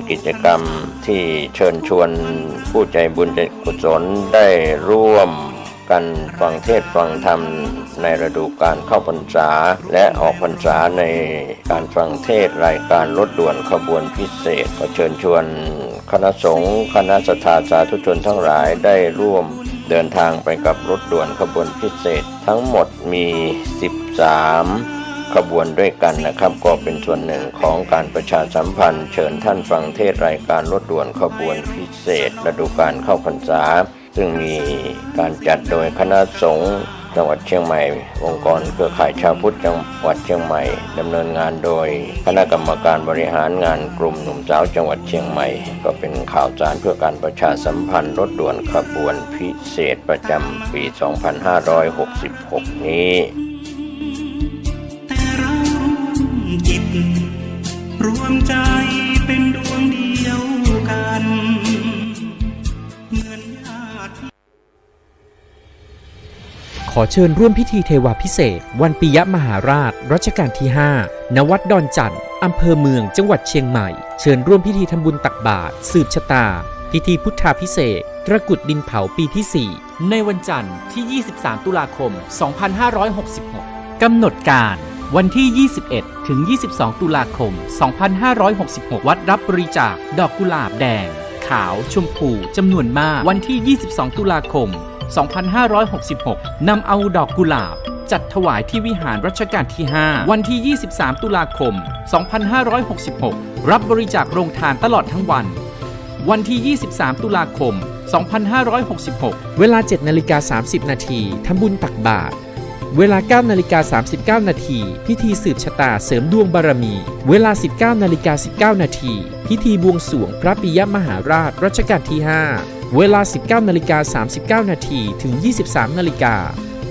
กิจกรรมที่เชิญชวนผู้ใจบุญใจกุศลได้ร่วมกันฟังเทศน์ฟังธรรมในฤดูกาลเข้าพรรษาและออกพรรษาในการฟังเทศน์รายการรถด่วนขบวนพิเศษขอเชิญชวนคณะสงฆ์คณะศรัทธาสาธุชนทั้งหลายได้ร่วมเดินทางไปกับรถด่วนขบวนพิเศษทั้งหมดมี13ขบวนด้วยกันนะครับก็เป็นส่วนหนึ่งของการประชาสัมพันธ์เชิญท่านฟังเทศน์รายการรถด่วนขบวนพิเศษฤดูกาลเข้าพรรษาซึ่งมีการจัดโดยคณะสงฆ์จังหวัดเชียงใหม่องค์กรเครือข่ายชาวพุทธจังหวัดเชียงใหม่ดำเนินงานโดยคณะกรรมการบริหารงานกลุ่มหนุ่มสาวจังหวัดเชียงใหม่ก็เป็นข่าวสารเพื่อการประชาสัมพันธ์รถด่วนขบวนพิเศษประจำปี 2566 นี้จิตรวมใจเป็นดวงเดียวกันเหมือนญาติขอเชิญร่วมพิธีเทวาพิเศษกวันปิยมหาราชรัชกาลที่ 5 ณ วัดดอนจันทร์อำเภอเมืองจังหวัดเชียงใหม่เชิญร่วมพิธีทำบุญตักบาตรสืบชะตาพิธีพุทธาภิเษกตระกุดดินเผาปีที่ 4 ในวันจันทร์ที่ 23 ตุลาคม 2566 กำหนดการวันที่ 21 ถึง 22 ตุลาคม 2566 วัดรับบริจาคดอกกุหลาบแดงขาวชมพูจำนวนมากวันที่ 22 ตุลาคม 2566 นำเอาดอกกุหลาบจัดถวายที่วิหารรัชกาลที่ 5 วันที่ 23 ตุลาคม 2566 รับบริจาคโรงทานตลอดทั้งวันวันที่ 23 ตุลาคม 2566 เวลา 7:30 นาทีทำบุญตักบาตรเวลา 9:39 นาทีพิธีสืบชะตาเสริมดวงบารมีเวลา 19:19 นาทีพิธีบวงสรวงพระปิยมหาราชรัชกาลที่ 5 เวลา 19:39 นาทีถึง 23 นาฬิกา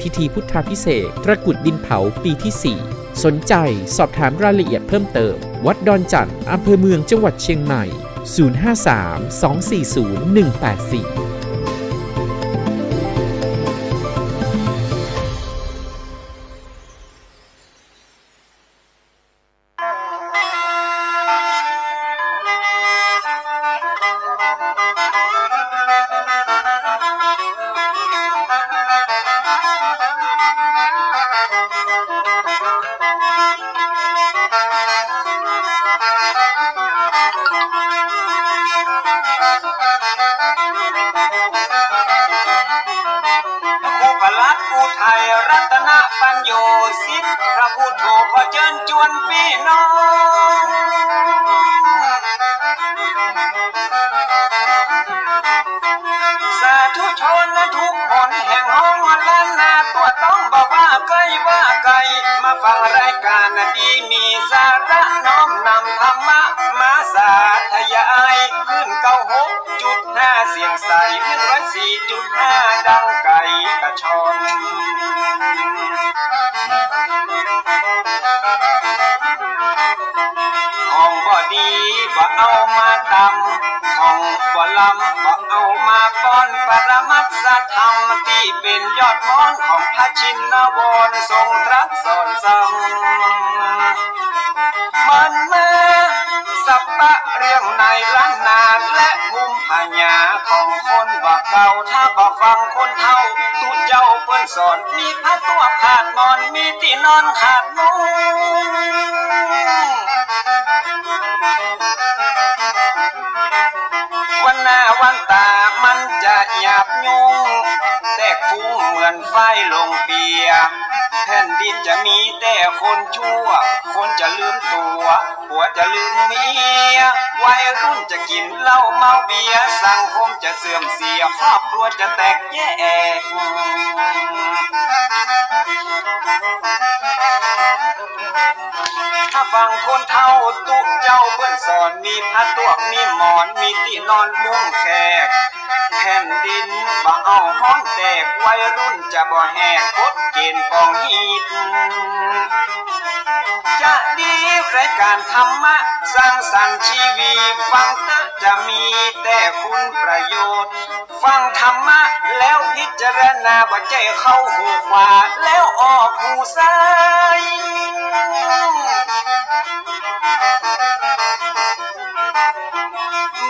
พิธีพุทธาภิเษกตระกุดดินเผาปีที่ 4 สนใจสอบถามรายละเอียดเพิ่มเติมวัดดอนจันทร์อำเภอเมืองจังหวัดเชียงใหม่ 053-240-184ปัญโยสิทธิ์พระพุทโธขอเชิญชวนพี่น้องสาธุชนทุกคนแห่งห้องล้านนาตัวต้องบอกว่าไกลว่าไกลมาฟังรายการดีมีสาระน้อมนำธรรมะมาสาธยายขึ้น96.5เสียงใส104.5ดังไก่กระชอนของบ่ดีบ่เอามาตำของบ่ลำบ่เอามาป้อนปรมัตถธรรมที่เป็นยอดม้อนของพระชินวรทรงตรัสสอนสั่งมันมาสัพพะเรื่องในล้านนาและภูมิปัญญาของคนบ่เก่าถ้าบ่ฟังคนเฒ่าตุเจ้าเปิ้นสอนมีพระตัวขาดนอนมีที่นอนขาดมุ้งวันหน้าวันตามันจะหยาบยุ่งแตกฟุ้งเหมือนไฟลงเปียแผ่นดินจะมีแต่คนชั่วคนจะลืมตัวผัวจะลืมเมียวัยรุ่นจะกินเหล้าเมาเบียร์สังคมจะเสื่อมเสียครอบครัวจะแตกแยกถ้าฟังคนเฒ่าตุเจ้าเพิ่นสอนมีพระตัวมีหมอนมีที่นอนมุ้งแขกแผ่นดินบ่เอาห้องแตกวัยรุ่นจะบ่แหกกฎเกณฑ์ปองฮีดจะดีรายการธรรมะสร้างสรรค์ชีวิตฟังเถอะจะมีแต่คุณประโยชน์ฟังธรรมะแล้วพิจารณาบ่ใจเข้าหูขวาแล้วออกหูซ้าย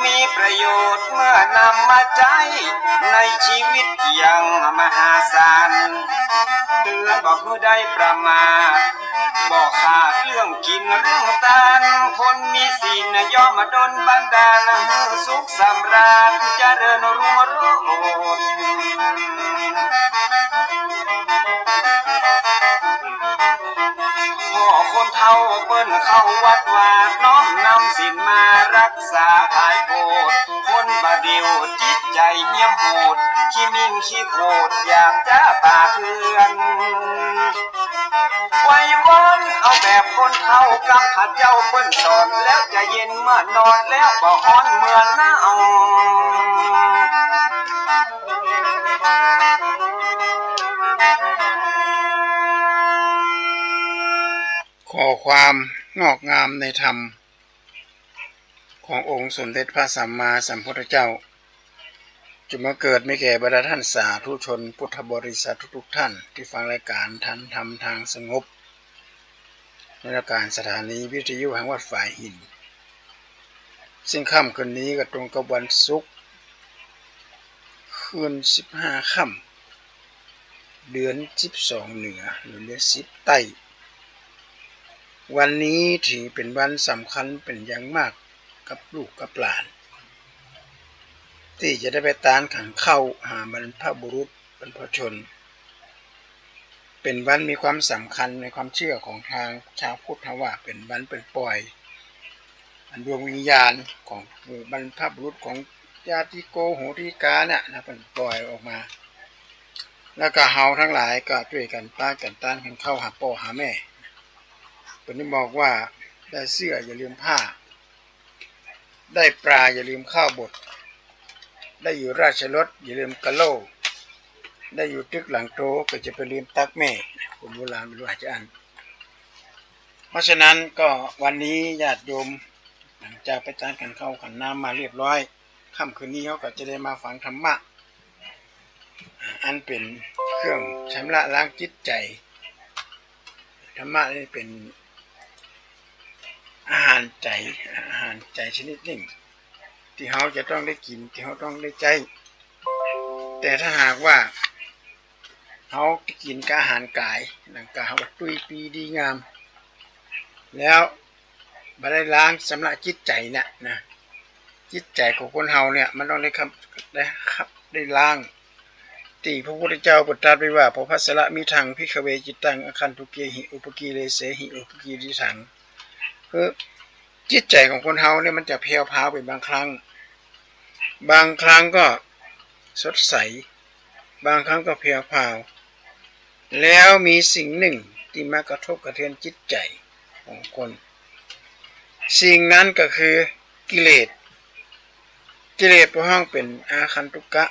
มีประโยชน์เมื่อนำมาใช้ในชีวิตอย่างมหาศาลเตือนบอกให้ได้ประมาทบอกขาดเรื่องกินเรื่องทานคนมีศีลย่อมมาดลบันดาลให้สุขสำราญเจริญรุ่งโรจน์พ่อคนเฒ่าเปิ้นเข้าวัดว่าน้อมนำศีลมารักษาภายโพดคนบาเดียวจิตใจเหี้ยมโหดขี้มิ่งขี้โกรธอยากจะป่าเถื่อนไว้วอนเอาแบบคนเฒ่ากำผัดเจ้าเปิ้นสอนแล้วจะเย็นเมื่อนอนแล้วบ่ฮ้อนเมื่อหนาว ขอความงอกงามในธรรมขององค์สมเด็จพระสัมมาสัมพุทธเจ้าจงมาเกิดไม่แก่บรรดาท่านสาธุชนพุทธบริษัททุกท่านที่ฟังรายการทันธรรมทางสงบในรายการสถานีวิทยุแห่งวัดฝ่ายหินซึ่งค่ำคืนนี้ก็ตรงกับวันศุกร์คืน15 ค่ำเดือน12เหนือหรือเดือน10ใต้วันนี้ถือเป็นวันสำคัญเป็นอย่างมากกับลูกกับหลานที่จะได้ไปตานขังเข้าหาบรรพบุรุษบรรพชนเป็นวันมีความสำคัญในความเชื่อของทางชาวพุทธว่าเป็นวันเป็นปล่อยอันดวงวิญญาณของบรรพบุรุษของญาติโกโหติกาเนี่ยนะเป็นปล่อยออกมาแล้วก็เฮาทั้งหลายก็ช่วยกันป้ากันต้านกันเข้าหาพ่อหาแม่เป็นที่บอกว่าได้เสื้ออย่าลืมผ้าได้ปลาอย่าลืมข้าวบดได้อยู่ราชรถอย่าลืมกะโหลได้อยู่ตึกหลังโตก็จะไปลืมตักแม่คนโบราณไม่รู้อาจจะอ่านเพราะฉะนั้นก็วันนี้ญาติโยมหลังจากไปจานกันเข้ากันน้ำมาเรียบร้อยค่ำคืนนี้เขาก็จะได้มาฟังธรรมะอันเป็นเครื่องชำระล้างจิตใจธรรมะนี่เป็นอาหารใจชนิดหนึ่งที่เขาจะต้องได้กินที่เขาต้องได้ใจแต่ถ้าหากว่าเขากินกับอาหารกายร่างกายเขาตุ้ยปีดีงามแล้วมาได้ล้างสำระจิตใจเนี่ยนะจิตใจของคนเฮาเนี่ยมันต้องได้ล้างที่พระพุทธเจ้าตรัสไว้ว่าพระพัสสะมีทังภิกขเวจิตตังอคันตุเกหิอุปกีเลเสหิอุปกีริทังคือจิตใจของคนเฮาเนี่ยมันจะเพลียวพาวไปบางครั้งก็สดใสบางครั้งก็เพลียวพาวแล้วมีสิ่งหนึ่งที่มากระทบกระเทือนจิตใจของคนสิ่งนั้นก็คือกิเลสพระห้องเป็นอาคันตุกะ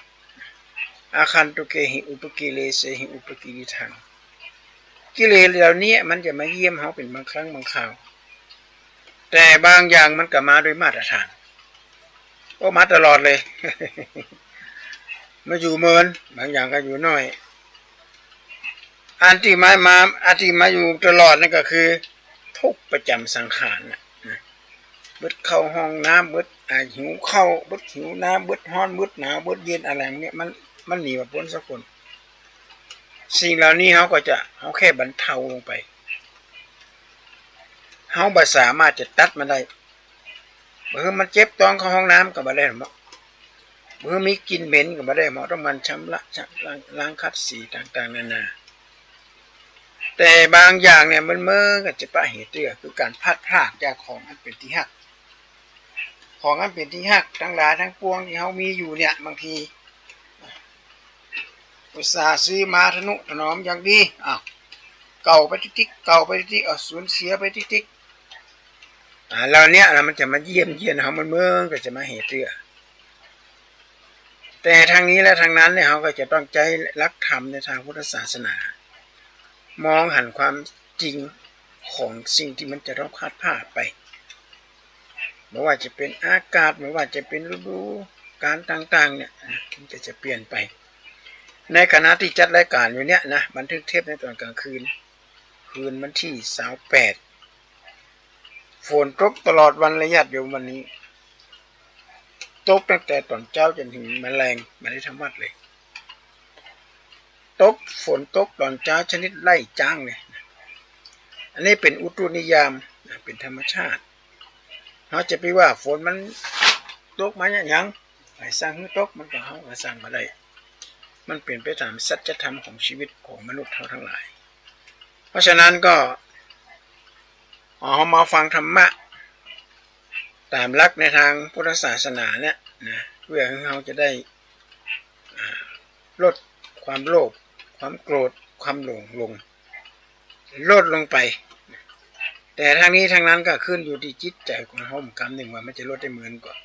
อาคันตุเกหิอุปกิเลเสหิอุปกิริทังกิเลสเหล่านี้มันจะมาเยี่ยมเขาเป็นบางครั้งบางคราวแต่บางอย่างมันก็มาโดยมาตรฐานก็มาตลอดเลย มาอยู่เมินบางอย่างก็อยู่น้อยอันที่มาอยู่ตลอดนั่นก็คือทุกประจำสังขารนะเบิดเข้าห้องน้ำเบิดหิวเข้าเบิดหิวน้ำเบิดร้อนเบิดหนาวเบิดเย็นอะไรเงี้ยมันหนีมาพ้นสักคนสิ่งเหล่านี้เขาแค่บรรเทาลงไปเขาบ่สามารถจะตัดมันได้เมื่อมันเจ็บต้องเข้าห้องน้ำก็บ่ได้หรอกเมื่อมีกลิ่นเหม็นก็บ่ได้หรอกต้องมันชำระล้างคัดสีต่างๆนานาแต่บางอย่างเนี่ยมันก็จะประเหตุคือการพลาดจากของอันเป็นที่หักของอันเป็นที่หักทั้งหลายทั้งปวงที่เขามีอยู่เนี่ยบางทีอุตส่าห์ซื้อมาทนุถนอมอย่างดีเก่าไปติ๊กสูญเสียไปติ๊กเราเนี่ยมันจะมาเยี่ยมเขามันก็จะมาเหตุแต่ทางนี้และทางนั้นเนี่ยเขาก็จะต้องใจรักธรรมในทางพุทธศาสนามองหันความจริงของสิ่งที่มันจะต้องพลาดไปไม่ว่าจะเป็นอากาศไม่ว่าจะเป็นฤดูการต่างๆเนี่ยมันจะเปลี่ยนไปในขณะที่จัดรายการอยู่เนี่ยนะบันทึกเทปในตอนกลางคืนวันที่28ฝนตกตลอดวันระยะเดียววันนี้ ตกตั้งแต่ตอนเช้าจนถึงแมลงไม่ได้ทำวัดเลยตกฝนตกตอนเช้าชนิดไล่จ้างเลยอันนี้เป็นอุตุนิยามเป็นธรรมชาติเขาจะไปว่าฝนมันตกมาอย่างยังไอ้สร้างให้ตกมันก็เขาก็สร้างมาได้มันเปลี่ยนไปตามสัจธรรมของชีวิตของมนุษย์ทั้งหลายเพราะฉะนั้นก็เอามาฟังธรรมะตามหลักในทางพุทธศาสนาเนี่ยนะเพื่อให้เราจะได้ลดความโลภความโกรธความหลงลดลงไปแต่ทางนี้ทางนั้นก็ขึ้นอยู่ที่จิตใจของเรากรรมหนึ่งว่ามันจะลดได้เหมือนก่อน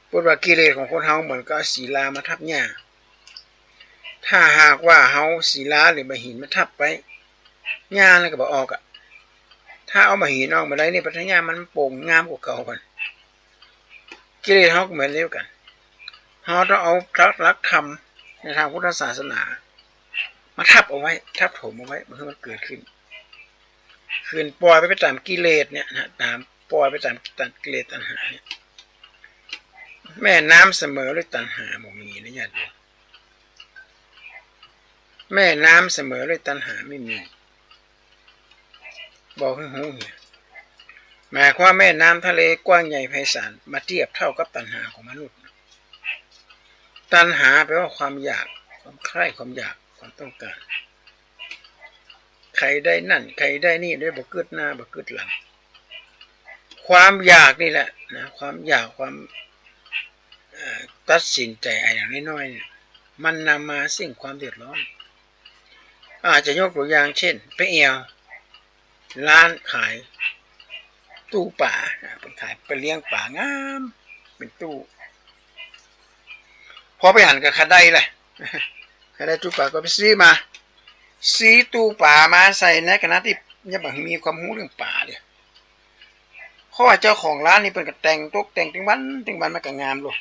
พูดว่ากิเลสของคนเฮาเหมือนก็ศีลามาทับหญ้าถ้าหากว่าเฮาศีลาหรือมาหินมาทับไปหญ้าแล้วก็บ่ออกถ้าเอามาหินออกมาได้นี่ปัญญามันโป่งงามกว่าเก่ากันกิเลสเฮาเหมือนเดียวกันเฮาต้องเอาหลักธรรมในทางพุทธศาสนามาทับเอาไว้ทับถมเอาไว้เมื่อมันเกิดขึ้นปล่อยไปตามกิเลสเนี่ยนะตามปล่อยไปตามกิเลสตัณหาเนี่ยแม่น้ำเสมอด้วยตัณหาบ่มีนะญาติโยมแม่น้ำเสมอด้วยตัณหาไม่มีบอกให้หูเนี่ยหมายความแม่น้ำทะเลกว้างใหญ่ไพศาลมาเทียบเท่ากับตัณหาของมนุษย์ตัณหาแปลว่าความอยากความใคร่ความอยากความต้องการใครได้นั่นใครได้นี่ด้วยบ่เกิดหน้าบ่เกิดหลังความอยากนี่แหละนะความอยากความตัดสินใจอะไรอย่างน้อยๆเนี่ยมันนำมาซึ่งความเดือดร้อนอาจจะยกตัวอย่างเช่นไปเอวร้านขายตู้ป่าเป็นขายไปเลี้ยงป่างามเป็นตู้พอไปหันกับคาไดแหละคาไดตู้ป่าก็ไปซื้อตู้ป่ามาใส่ในขณะที่ยังบ่มีความรู้เรื่องป่าเลยเพราะว่าเจ้าของร้านนี่เป็นกระแต่งตกแต่งถึงวันมันก็งามลูก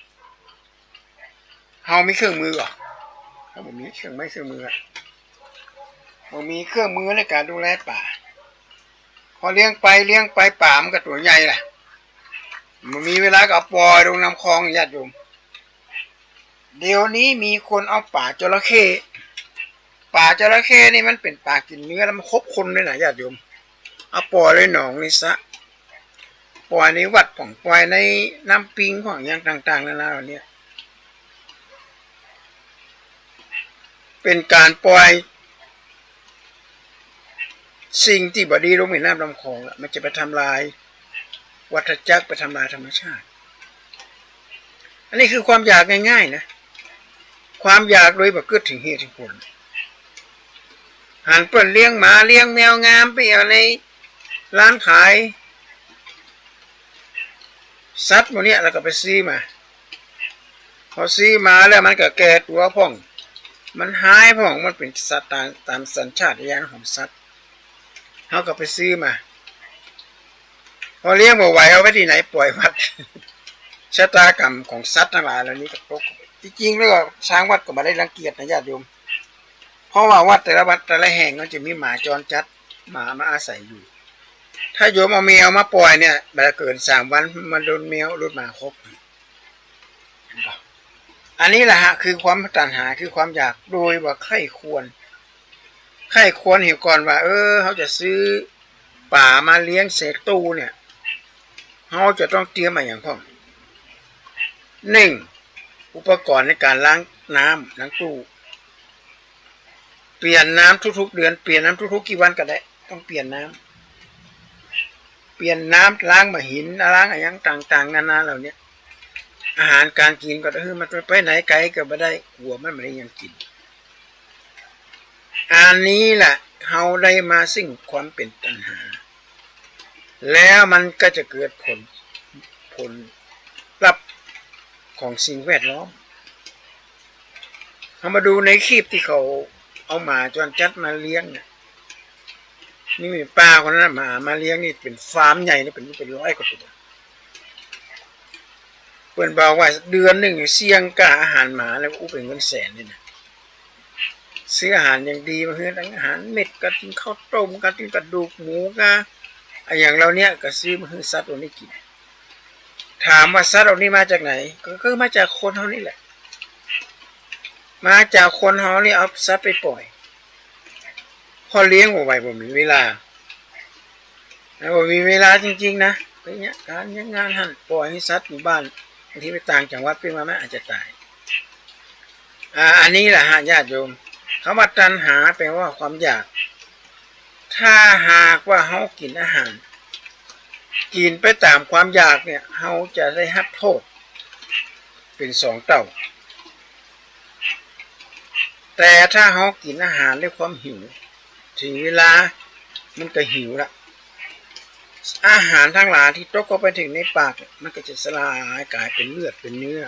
เฮามีเครื่องมือก่อนเขาบอกมีเครื่องมือบอกมีเครื่องมือในการดูแลป่าพอเลี้ยงไปป่ามันก็ตัวใหญ่แหละมันมีเวลาก็ปล่อยลงน้ำคลองญาติโยมเดี๋ยวนี้มีคนเอาป่าจระเข้นี่มันเป็นป่ากินเนื้อแล้วมันครบคนเลยนะญาติโยมเอาปล่อยเลยหนองนี่ซะปล่อยในวัดของปล่อยในน้ำปิงของอย่างต่างๆนานาเหล่านี้เป็นการปล่อยสิ่งที่บดีลงในน้ำลำคลองมันจะไปทำลายวัฏจักรไปทำลายธรรมชาติอันนี้คือความอยากง่ายๆนะความอยากโดยบ่เกิดถึงเหตุถึงผลหันเปิดเลี้ยงหมาเลี้ยงแมวงามไปเอาในร้านขายสัตว์พวกนี้เราก็ไปซื้อมาพอซื้อมาแล้วมันก็แก่ตัวพ่องมันหายพ่องมันเป็นสัตว์ตามสัญชาตญาณของสัตว์เขาก็ไปซื้อมาพอเลี้ยงบ่ไหวเอาไว้ที่ไหนปล่อยวัดชะตากรรมของสัตว์ทั้งหลายเหล่านี้ก็ตกจริงๆแล้วก็ช้างวัดก็ไม่ได้รังเกียจนะญาติโยมเพราะว่าวัดแต่ละแห่งก็จะมีหมาจรจัดหมามาอาศัยอยู่ถ้าโยมเอาแมวมาปล่อยเนี่ยเวลาเกิน3 วันมันโดนแมวโดนหมาครบอันนี้แหละฮะคือความตัณหาคือความอยากโดยว่าใคร่ควรเห็นก่อนว่าเขาจะซื้อป่ามาเลี้ยงเศษตู้เนี่ยเขาจะต้องเตรียมมาอย่างพ่อ1อุปกรณ์ในการล้างน้ำล้างตู้เปลี่ยนน้ำทุกๆเดือนเปลี่ยนน้ำทุกๆกี่วันก็ได้ต้องเปลี่ยนน้ำล้างมาหินล้างอะไรต่างๆนานาเหล่านี้อาหารการกินก็มันไปไหนไกลก็ไม่ได้หัวมันไม่ได้ยังกินอันนี้แหละเราได้มาซึ่งความเป็นตัณหาแล้วมันก็จะเกิดผลลัพธ์ของสิ่งแวดล้อมเรามาดูในคลิปที่เขาเอาหมาจรจัดมาเลี้ยงเนี่ยนี่มีป้าคนนั้นมาเลี้ยงนี่เป็นฟาร์มใหญ่นี่เป็น100 กว่าตัวเพิ่นบอกว่าเดือนหนึ่งเสี่ยงกับอาหารหมาแล้วเป็นเงินแสนนี่นะซื้ออาหารอย่างดีมาคือทั้งอาหารเม็ดก็กินข้าวต้มก็กินกระดูกหมูก็อย่างเราเนี้ยก็ซื้อมาให้สัตว์ตัวนี้กิน ถามว่าสัตว์เหล่านี้มาจากไหนก็คือมาจากคนเฮานี่แหละมาจากคนเฮานี่เอาสัตว์ไปปล่อยพอเลี้ยงบ่ไหวบ่มีเวลาบ่มีเวลาจริงๆนะไปเนี่ยการงานหั่นปล่อยให้สัตว์อยู่บ้านบางทีไปต่างจังหวัดไปมาอาจจะตายอันนี้แหละฮะญาติโยมคำว่าตัณหาแปลว่าความอยากถ้าหากว่าเฮากินอาหารกินไปตามความอยากเนี่ยเฮาจะได้รับโทษเป็น2เท่าแต่ถ้าเฮากินอาหารด้วยความหิวถึงเวลามันก็หิวละอาหารทั้งหลายที่ตกเข้าไปถึงในปากมันก็จะสลายกลายเป็นเลือดเป็นเนื้อ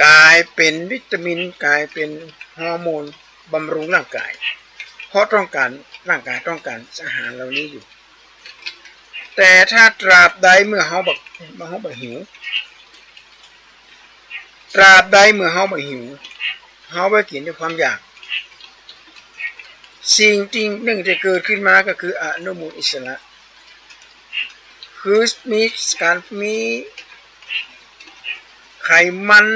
กลายเป็นวิตามินกลายเป็นฮอร์โมนบำรุงร่างกายเพราะต้องการร่างกายต้องการอาหารเหล่านี้อยู่แต่ถ้าตราบใดเมื่อเฮาบ่หิวตราบใดเมื่อเฮาบ่หิวเฮาไปกินด้วยความอยากสิ่งจริงหนึ่งที่เกิดขึ้นมาก็คืออนุมูลอิสระคือมีไขมัน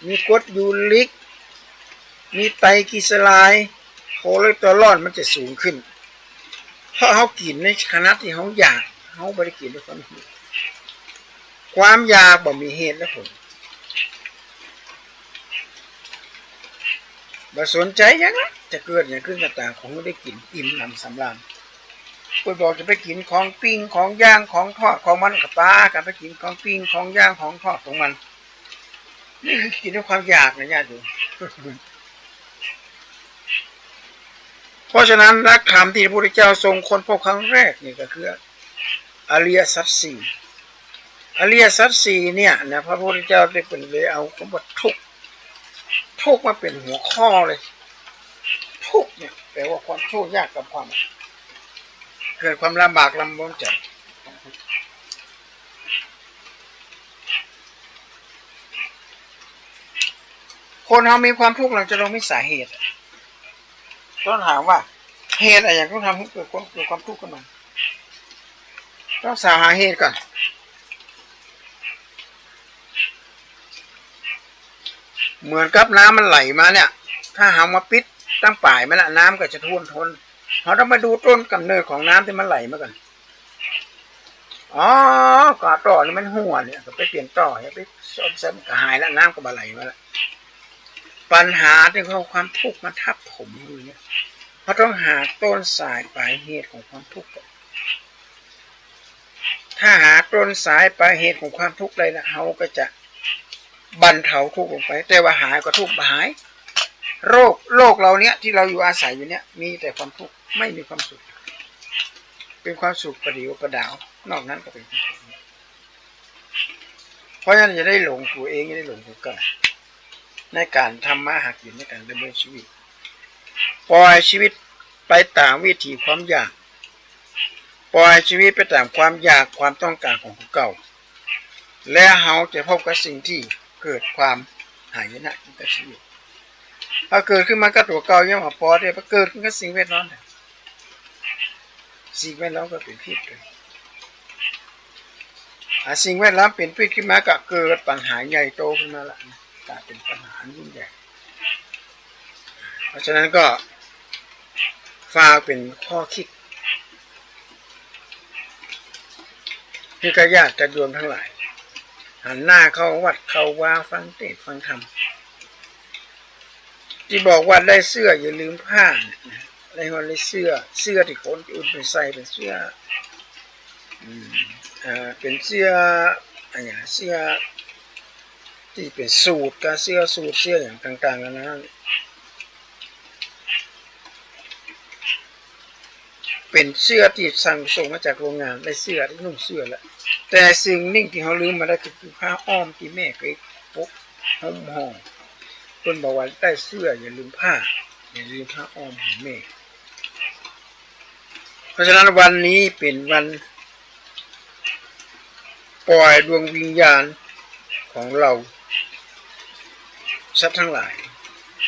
มีกรดยูริกมีไตรกลีเซอไรด์คอเลสเตอรอลมันจะสูงขึ้นเพราะเฮากินในขณะที่เฮาอยากเฮาบ่ได้กินด้วยความหิวความอยากบ่มีเหตุและผลบ่สนใจหยังจะเกิดหยังขึ้นก็ตามของได้กินอิ่มหนำสำราญเพิ่นบอกจะไปกินของปิ้งของย่างของทอดของมันก็ปากันไปกินของปิ้งของย่างของทอดของมันนี่คือกินด้วยความอยากนะญาติโยมเพราะฉะนั้นหลักธรรมที่พระพุทธเจ้าทรงค้นพบครั้งแรกนี่ก็คืออริยสัจสี่อริยสัจสี่เนี่ยนะพระพุทธเจ้าได้เป็นเลยเอาคำว่าทุกข์มาเป็นหัวข้อเลยทุกข์เนี่ยแปลว่าความทุกข์ยากกับความเกิดความลำบากลำบนใจคนเรามีความทุกข์เราจะต้องมีสาเหตุต้องถามว่าเหตุอะไรอย่างต้องทำให้เกิดความทุกข์ขึ้นมาต้องหาเหตุก่อนเหมือนกับน้ำมันไหลมาเนี่ยถ้าหามาปิดตั้งป่ายมันละน้ำก็จะท่วมท้นเราต้องมาดูต้นกำเนิดของน้ำที่มันไหลมาก่อนก่อต่อนี่มันหัวเนี่ยก็ไปเปลี่ยนต่อไปซ่อมแซมก็หายแล้วน้ำก็มาไหลมาแล้วปัญหาที่ความทุกข์มันทับถมอยู่เนี่ยเราต้องหาต้นสายปลายเหตุของความทุกข์ถ้าหาต้นสายปลายเหตุของความทุกข์เลยนะเราก็จะบรรเทาทุกข์ลงไปแต่ว่าหายก็ทุกข์หายโลกเราเนี้ยที่เราอยู่อาศัยอยู่เนี้ยมีแต่ความทุกข์ไม่มีความสุขเป็นความสุขประเดี๋ยวประดาวนอกนั้นก็เป็นเพราะฉะนั้นจะได้หลงตัวเองจะได้หลงตัวกันในการทำมาหากินในการดำเนินชีวิตปล่อยชีวิตไปตามวิถีความอยากปล่อยชีวิตไปตามความอยากความต้องการของผู้เก่าและเราจะพบกับสิ่งที่เกิดความหายนะในชีวิตพอเกิดขึ้นมาก็ตัวเก่ายังมาพอได้พอเกิดขึ้นก็สิ่งแวดล้อมก็เป็นพิษเลยสิ่งแวดล้อมเป็นพิษขึ้นมาก็เกิดปัญหาใหญ่โตขึ้นมาละกลายเป็นปัญหายิ่งใหญ่เพราะฉะนั้นก็ฝากเป็นข้อคิดที่กญาติโยมทั้งหลายหันหน้าเข้าวัดเข้าวาฟังเทศน์ฟังธรรมที่บอกว่าได้เสื้ออย่าลืมผ้าอะไรว่าได้เสื้อที่คนอื่นไปใส่เป็นเสื้อเป็นเสื้ออะไรเสื้อที่เป็นสูทกับเสื้ออย่างต่างๆแล้วนะเป็นเสื้อที่สั่งส่งมาจากโรงงานได้เสื้อได้นุ่งเสื้อแล้วแต่สิ่งนิ่งที่เขาลืมมาได้คือผ้าอ้อมที่แม่เคยพกห่อคนบอกว่าได้เสื้ออย่าลืมผ้าอย่าลืมผ้าอ้อมของแม่เพราะฉะนั้นวันนี้เป็นวันปล่อยดวงวิญญาณของเราสัตว์ทั้งหลาย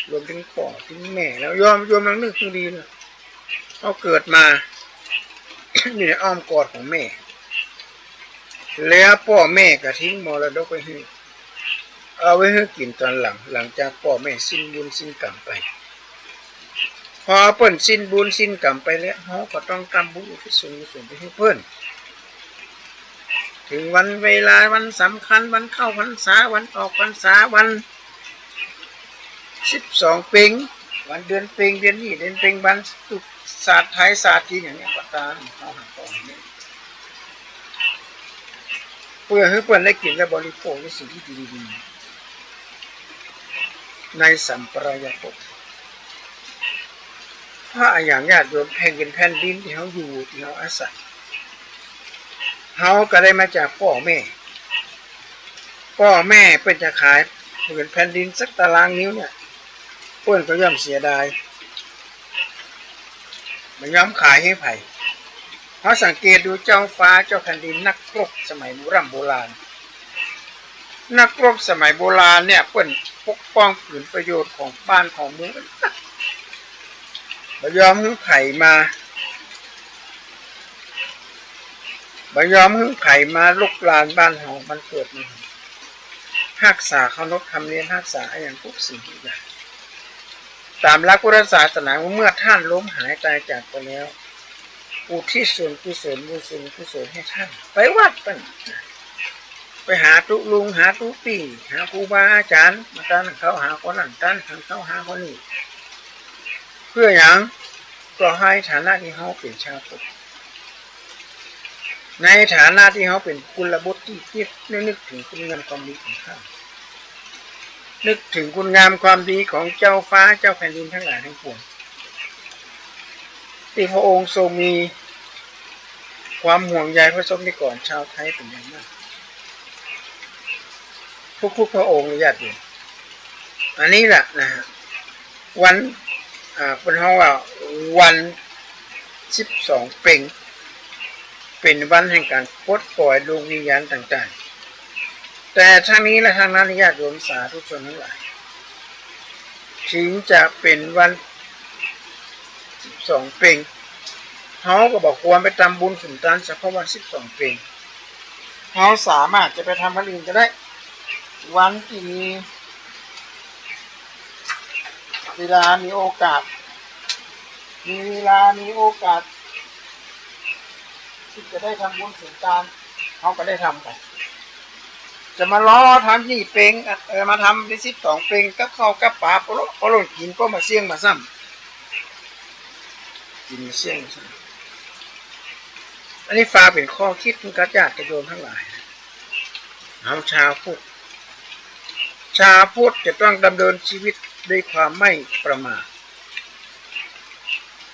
รวมถึงพ่อถึงแม่แล้วยอมนั่งนึกคือดีนะเขาเกิดมา อยู่ในอ้อมกอดของแม่ แล้วพ่อแม่ก็ทิ้งมรดกไว้ให้เอาไว้ให้กินตอนหลังจากพ่อแม่สิ้นบุญสิ้นกรรมไปพอเพิ่นสิ้นบุญสิ้นกรรมไปแล้วเฮาก็ต้องทำบุญอุทิศส่วนกุศลไปให้เพิ่นถึงวันเวลาวันสำคัญวันเข้าพรรษาวันออกพรรษาวัน12เพ็งวันเดือนเพ็งเดือนนี้เดือนเพ็งวันศุกร์ศาสตร์ไทยศาสตร์จีนอย่างนี้ก็ตามเฮาหาก่อนนี้เพื่อให้เพิ่นได้กินและบริโภคในสิ่งที่ดีๆในสัมปรายภพถ้าอย่างญาติโยมแผ่นดินที่เฮาอยู่ที่เฮาอาศัยเฮาก็ได้มาจากพ่อแม่เพิ่นจะขายผืนแผ่นดินสักตารางนิ้วเนี่ยเพิ่นก็ย่อมเสียดายมันย่อมขายให้ไผเฮาสังเกตดูเจ้าฟ้าเจ้าแผ่นดินนักรบสมัยโบราณนักรบสมัยโบราณเนี่ยเพิ่นปกป้องผลประโยชน์ของบ้านของเมืองบ่ยอมให้ไผมาลุกลานบ้านเฮามันเกิดนี่รักษาเคารพธรรมเนียมรักษาอย่างทุกสิ่งทุกอย่างตามหลักพุทธศาสนาเมื่อท่านล้มหายตายจากไปแล้วอุทิศส่วนกุศลบุญส่วนกุศลให้ท่านไปวัดไปหาตุลุงหาตุปีหาครูบาอาจารย์มาตั้งเขาหาคนนั้นตั้งเขาหาคนนี้เพื่ออย่างก็ให้ฐานะที่เขาเป็นชาวพุทธในฐานะที่เขาเป็นกุลบุตรที่คิดนึกถึงคุณงามความดีของท่านนึกถึงคุณงามความดีของเจ้าฟ้าเจ้าแผ่นดินทั้งหลายทั้งปวงที่พระองค์ทรงมีความห่วงใยพระสงฆ์นิกรชาวไทยเป็นอย่างมากทุกพระองค์ญาติโยมอันนี้แหละนะฮะวันเป็นห้องว่าวัน12เพ็งเป็นวันแห่งการปลดปล่อยดวงวิญญาณต่างๆแต่ทั้งนี้และทั้งนั้นญาติโยมสาธุชนทั้งหลายถึงจะเป็นวัน12เพ็งเขาก็บอกควรไปทำบุญสุนทานเฉพาะวัน12เพ็งเขาสามารถจะไปทำอะไรก็ได้วันที่มีเวลามีโอกาสที่จะได้ทำบุญสุนทานเขาก็ได้ทำไปจะมาล้อทำนี่เพ็งมาทำได้12เพ็งกับข้าวกับปลาพอหล่นกินก็มาเสี่ยงมาซ้ำกินมาเสี่ยงซ้ำอันนี้ฟ้าเป็นข้อคิดของญาติโยมทั้งหลายเอาชาวพุทธจะต้องดำเนินชีวิตด้วยความไม่ประมาท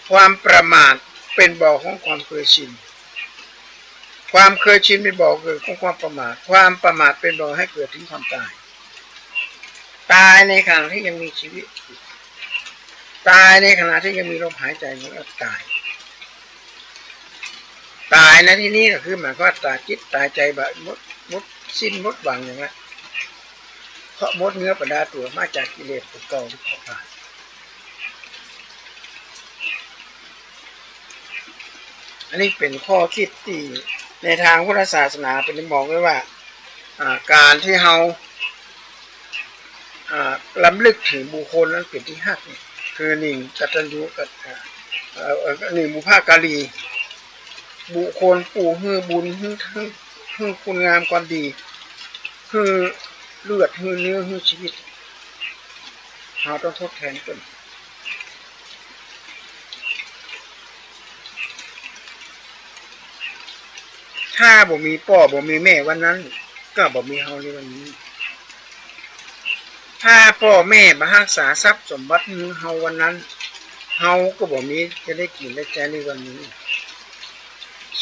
ความประมาทเป็นบ่อของความเคยชินความเคยชินเป็นบ่อเกิดของความประมาทความประมาทเป็นบ่อให้เกิดถึงความตายในขณะที่ยังมีชีวิตตายในขณะที่ยังมีลมหายใจมันก็ตายในที่นี้ก็คือหมายความว่าตายจิตตายใจแบบมดสิ้นมดหวังอย่างนั้นเพราะมดเนื้อประดาตัวมาจากกิเลสตัวเก่าที่เขาผ่านอันนี้เป็นข้อคิดที่ในทางพุทธศาสนาเป็นมองไว้ว่าการที่เราล้ำลึกถึงบุคคลนั้นเป็นที่หักคือหนึ่งกตัญญูหนึ่งบุพการีบุคคลปู่ฮือบุญฮือคุณงามความดีฮือเลือดฮือเนื้อฮือชีวิตเราต้องทดแทนกันถ้าบ่มีพ่อบ่มีแม่วันนั้นก็บ่มีเฮาในวันนี้ถ้าพ่อแม่บ่รักษาทรัพย์สมบัติเฮาวันนั้นเฮาก็บ่มีจะได้กินได้ใช้ในวันนี้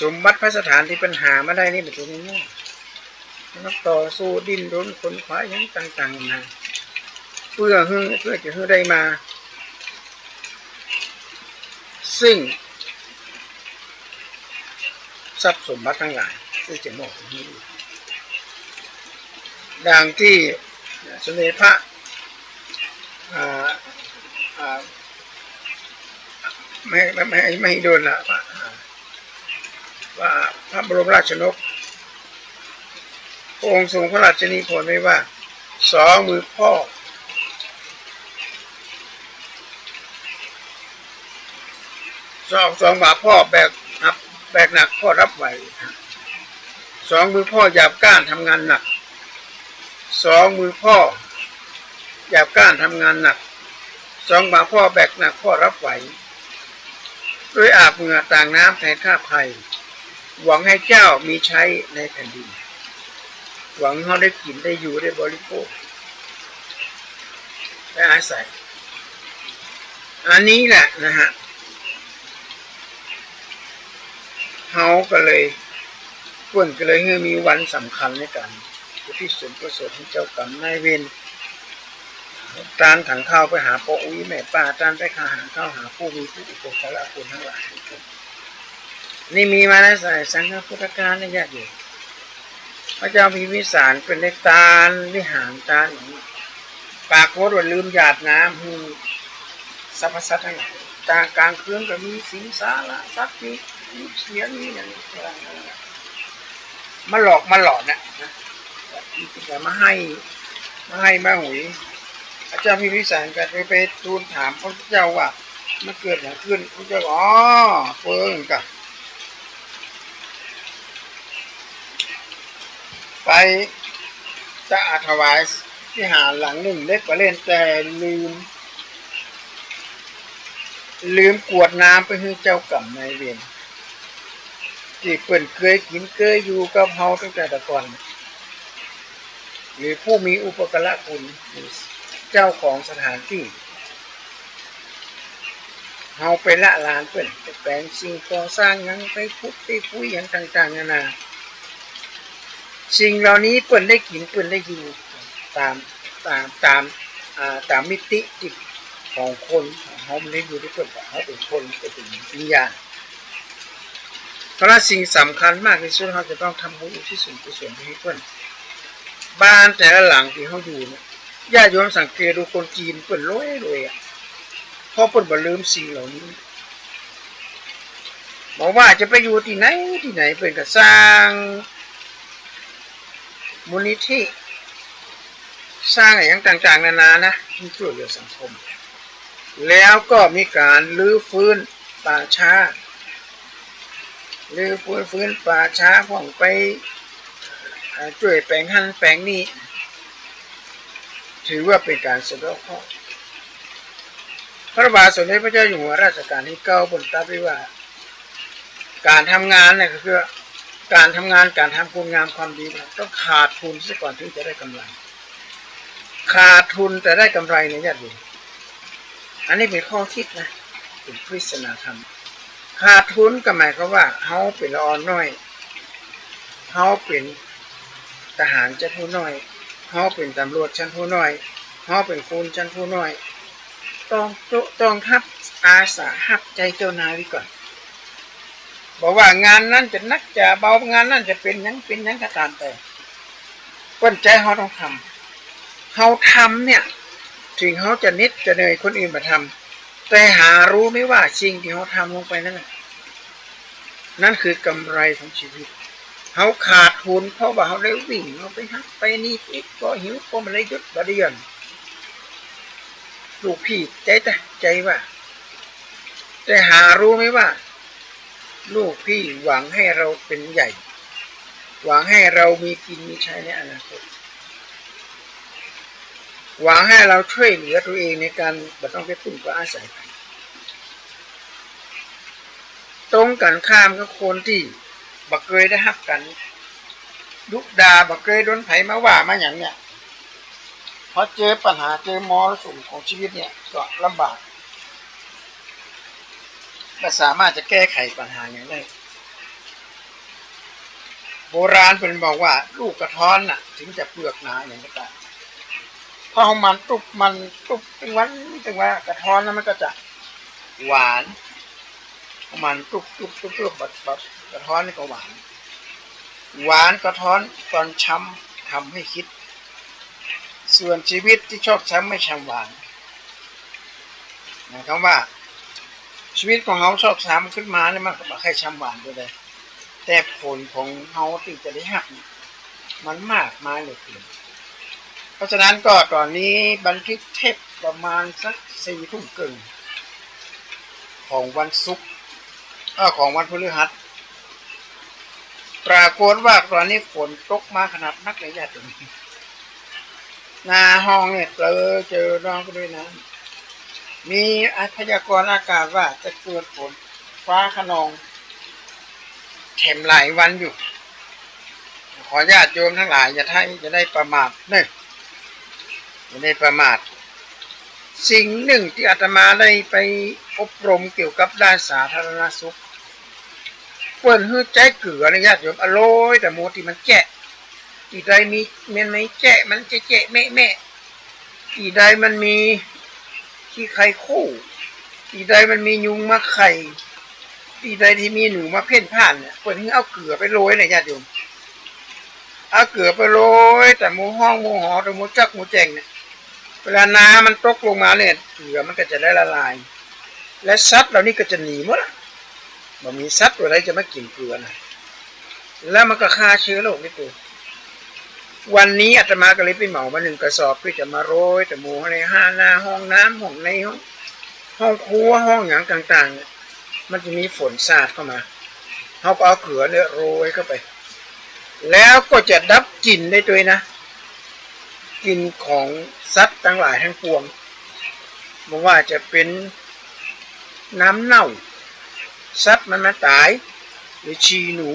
สมบัติพระสถานที่ปัญหามาได้นี่เป็นตัวนี้นักต่อสู้ดิ้นรนคนขวาอย่างต่างๆนะเพื่อจะให้ได้มาซึ่งทรัพย์สมบัติทั้งหลายที่จะมอบให้ดังที่สมเด็จพระไม่โดนละว่าพระบรมราชชนก พระองค์ทรงพระราชนิพนธ์ไว้ว่าสองมือพ่อสองบาพ่อแบกหนักพ่อรับไหวสองมือพ่อหยาบก้านทำงานหนักสองมือพ่อหยาบก้านทำงานหนักสองบาพ่อแบกหนักพ่อรับไหวด้วยอาบเหงื่อต่างน้ำแทนข้าภัยหวังให้เจ้ามีใช้ในแผ่นดินหวังเขาได้กินได้อยู่ได้บริโภคได้อาศัยอันนี้แหละนะฮะเขาก็เลยเพื่อนก็เลยมีวันสำคัญในการที่ส่วนประสงค์ของเจ้ากรรมนายเวรตานถังข้าวไปหาพ่ออุ้ยแม่ป้าตานไปหาข้าวหาผู้มีผู้อุปการะคุณทั้งหลายนี่มีมาในสายสังฆพุทธการในญาติโยมพระเจ้าพิมพิสารเป็นในตาลวิหารตาลปากโคตรว่าลืมหยาดน้ำสรรพสัตว์ทั้งหลายตากลางคืนก็มีสิงสาระสัตว์มีเสียงมีอย่างนี้มาหลอกมาหลอนนะแต่มาให้มาหุยพระเจ้าพิมพิสารก็ไปทูลถามพระเจ้าว่ามันเกิดอะไรขึ้นพระเจ้าอ๋อเฟิงกับไปจะถวายวิหารหลังหนึ่งเล็กกว่าเล่นแต่ลืมกวดน้ำไปให้เจ้ากรรมนายเวรที่เปิ่นเคยกินเคยอยู่กับเฮาตั้งแต่ก่อนหรือผู้มีอุปการะคุณเจ้าของสถานที่เฮาไปละลานเปิ่นไปแปลงสิ่งก่อสร้างยังไปพุทธไปคุยอย่างต่างๆนานาสิ่งเหล่านี้เปิ่นได้กินเปิ่นได้อยู่ตามมิติจิตของคนเขาไม่ได้อยู่ที่เปิ่นเขาเป็นคนเป็นวิญญาณเพราะสิ่งสำคัญมากที่สุดเขาจะต้องทำบุญอุทิศส่วนกุศลให้เปิ่นบ้านแต่ละหลังที่เขาอยู่เนี่ยญาติโยมสังเกตดูคนจีนเปิ่นรวยอ่ะเพราะเปิ่นบ่ลืมสิ่งเหล่านี้บอกว่าจะไปอยู่ที่ไหนเปิ่นก็สร้างมูลนิธิสร้างอะไรต่างๆนานานะที่ช่วยเหลือสังคมแล้วก็มีการรื้อฟื้นป่าช้ารื้อฟื้นป่าช้าพ่องไปช่วยแปลงหั่นแปลงนี้ถือว่าเป็นการสะดอกเคราะห์พระบาทสมเด็จพระเจ้าอยู่หัวรัชกาลที่9บนตรัสไว้ว่าการทำงานเนี่ยก็คือการทำงานการทำคุณงามความดีต้องขาดทุนซะก่อนถึงจะได้กำไรขาดทุนแต่ได้กำไรเนี่ยญาติโยมอันนี้เป็นข้อคิดนะเป็นปริศนาธรรมขาดทุนก็หมายความว่าเขาเป็นละอ่อนน้อยเขาเป็นทหารชั้นผู้น้อยเขาเป็นตำรวจชั้นผู้น้อยเขาเป็นคุณชั้นผู้น้อยต้องทับอาสาหักใจเจ้านายไว้ก่อนบอกว่างานนั้นจะนักจะเบางานนั้นจะเป็นยังก็ตามแต่ก้นใจเขาต้องทำเขาทำเนี่ยถึงเขาจะนิดจะเหนื่อยคนอื่นมาทำแต่หารู้ไหมว่าสิ่งที่เขาทำลงไปนั่นคือกำไรของชีวิตเขาขาดทุนเพราะว่าเขาได้วิ่งเขาไปฮักไปนี่อีกก็หิวก็มันเลยยุดบริยันลูกพี่ใจว่าแต่หารู้ไหมว่าลูกพี่หวังให้เราเป็นใหญ่หวังให้เรามีกินมีใช้ในอนาคตหวังให้เราช่วยเหลือตัวเองในการไม่ต้องไปพึ่งก็อาศัยตรงกันข้ามกับคนที่บักเกยได้ฮักกันดุดาบักเกยโดนไผมาว่ามาอย่างเนี้ยพอเจอปัญหาเจอมรสุมของชีวิตเนี่ยก็ลำบากไม่สามารถจะแก้ไขปัญหาอย่างได้โบราณเป็นบอกว่าลูกกระท้อนน่ะถึงจะเปลือกหนาอย่างนี้ก็พอมันตุบเป็นวันว่ากระท้อนแล้วมันก็จะหวานมันตุบแบบกระท้อนนี่ก็หวานกระท้อนตอนช้ำทำให้คิดส่วนชีวิตที่ชอบช้ำไม่ช้ำหวานหมายความว่าชีวิตของเขาชอบช้ำขึ้นมาเนี่ยมันก็ไม่ใช่ช้ำหวานเลยแต่ผลของเขาที่จะได้หัก มันมากมายเหลือเกินเพราะฉะนั้นก็ตอนนี้บันทึกเทปประมาณสัก4 ทุ่มครึ่งของวันศุกร์ของวันพฤหัสปรากฏว่าตอนนี้ฝนตกมาขนาดนักเลยญาติโยมหน้าห้องเนี่ยเจอน้องก็ด้วยนะมีพยากรณ์อากาศว่าจะเกิดฝนฟ้าคะนองแถมหลายวันอยู่ขอญาติโยมทั้งหลายอย่าได้ประมาทอย่าได้ประมาทสิ่งหนึ่งที่อาตมาได้ไปอบรมเกี่ยวกับด้านสาธารณสุขเปิดหื้อใจเกลือนะญาติโยมอร่อยแต่โมที่มันแจะที่ใดมีมันไม่แจะมันจะแจะแม่ที่ใดมันมีที่ไข่คู่ที่ใดมันมียุงมาไข่ที่ใดที่มีหนูมาเพ่นพ่านเนี่ยเปิดหื้อเอาเกลือไปโรยนะญาติโยมเอาเกลือไปโรยแต่หมูห้องหมูหอแต่หมูจักหมูแจงเนี่ยเวลาน้ำมันตกลงมาเนี่ยเกลือมันก็จะได้ละลายและสัตว์เหล่านี้ก็จะหนีหมดมันมีสัตว์ตัวใดจะมากินเกลือนะแล้วมันก็ฆ่าเชื้อโรคนี่ตัววันนี้อาตมาก็เลยไปเหมามา1 กระสอบเพื่อจะมาโรยแต่หมูในหน้าห้องน้ำห้องในห้องครัวห้องอย่างต่างๆเนี่ยมันจะมีฝนสาดเข้ามาเขาก็เอาเกลือเนี่ยโรยเข้าไปแล้วก็จะดับกลิ่นได้ด้วยนะกลิ่นของสัตว์ทั้งหลายทั้งปวงไม่ว่าจะเป็นน้ำเน่าสัตว์มันมาตายหรือฉี่หนู